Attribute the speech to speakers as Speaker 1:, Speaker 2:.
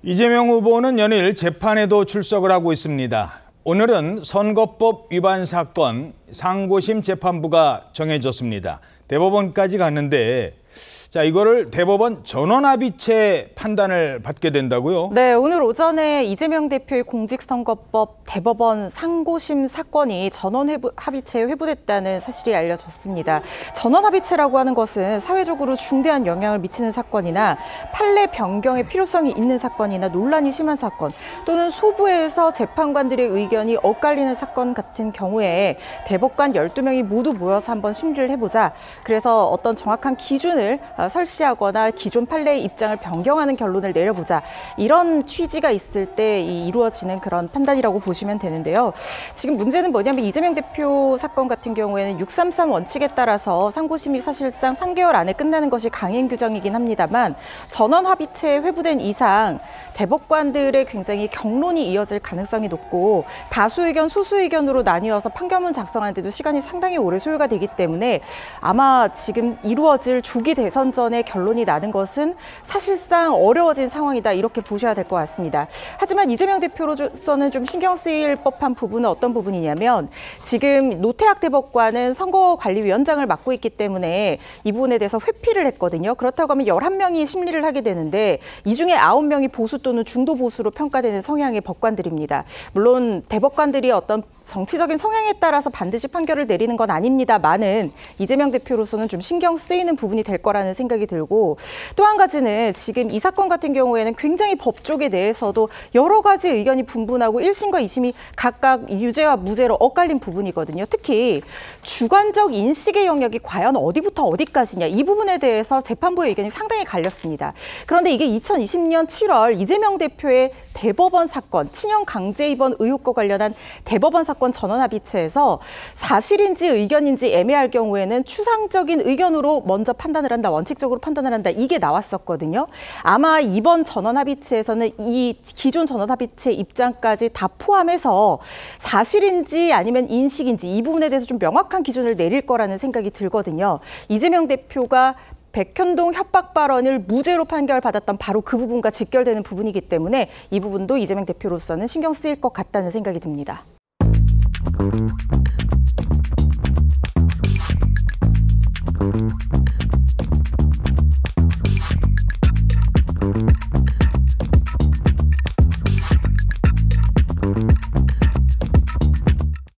Speaker 1: 이재명 후보는 연일 재판에도 출석을 하고 있습니다. 오늘은 선거법 위반 사건 상고심 재판부가 정해졌습니다. 대법원까지 갔는데 이거를 대법원 전원합의체 판단을 받게 된다고요?
Speaker 2: 네, 오늘 오전에 이재명 대표의 공직선거법 대법원 상고심 사건이 전원합의체에 회부됐다는 사실이 알려졌습니다. 전원합의체라고 하는 것은 사회적으로 중대한 영향을 미치는 사건이나 판례 변경의 필요성이 있는 사건이나 논란이 심한 사건 또는 소부에서 재판관들의 의견이 엇갈리는 사건 같은 경우에 대법관 12명이 모두 모여서 한번 심리를 해보자. 그래서 어떤 정확한 기준을 설치하거나 기존 판례의 입장을 변경하는 결론을 내려보자. 이런 취지가 있을 때 이루어지는 그런 판단이라고 보시면 되는데요. 지금 문제는 뭐냐면 이재명 대표 사건 같은 경우에는 633 원칙에 따라서 상고심이 사실상 3개월 안에 끝나는 것이 강행 규정이긴 합니다만 전원 합의체에 회부된 이상 대법관들의 굉장히 경론이 이어질 가능성이 높고 다수 의견, 소수 의견으로 나뉘어서 판결문 작성하는데도 시간이 상당히 오래 소요가 되기 때문에 아마 지금 이루어질 조기 대선 전에 결론이 나는 것은 사실상 어려워진 상황이다 이렇게 보셔야 될 것 같습니다. 하지만 이재명 대표로서는 좀 신경 쓰일 법한 부분은 어떤 부분이냐면 지금 노태학 대법관은 선거관리위원장을 맡고 있기 때문에 이 부분에 대해서 회피를 했거든요. 그렇다고 하면 11명이 심리를 하게 되는데 이 중에 9명이 보수 또는 중도 보수로 평가되는 성향의 법관들입니다. 물론 대법관들이 어떤 정치적인 성향에 따라서 반드시 판결을 내리는 건 아닙니다만은 이재명 대표로서는 좀 신경 쓰이는 부분이 될 거라는 생각이 들고 또 한 가지는 지금 이 사건 같은 경우에는 굉장히 법조계 내에서도 여러 가지 의견이 분분하고 1심과 2심이 각각 유죄와 무죄로 엇갈린 부분이거든요. 특히 주관적 인식의 영역이 과연 어디부터 어디까지냐 이 부분에 대해서 재판부의 의견이 상당히 갈렸습니다. 그런데 이게 2020년 7월 이재명 대표의 대법원 사건, 친형 강제 입원 의혹과 관련한 대법원 사건 전원합의체에서 사실인지 의견인지 애매할 경우에는 추상적인 의견으로 먼저 판단을 한다, 원칙적으로 판단을 한다 이게 나왔었거든요. 아마 이번 전원합의체에서는 이 기존 전원합의체 입장까지 다 포함해서 사실인지 아니면 인식인지 이 부분에 대해서 좀 명확한 기준을 내릴 거라는 생각이 들거든요. 이재명 대표가 백현동 협박 발언을 무죄로 판결받았던 바로 그 부분과 직결되는 부분이기 때문에 이 부분도 이재명 대표로서는 신경 쓰일 것 같다는 생각이 듭니다.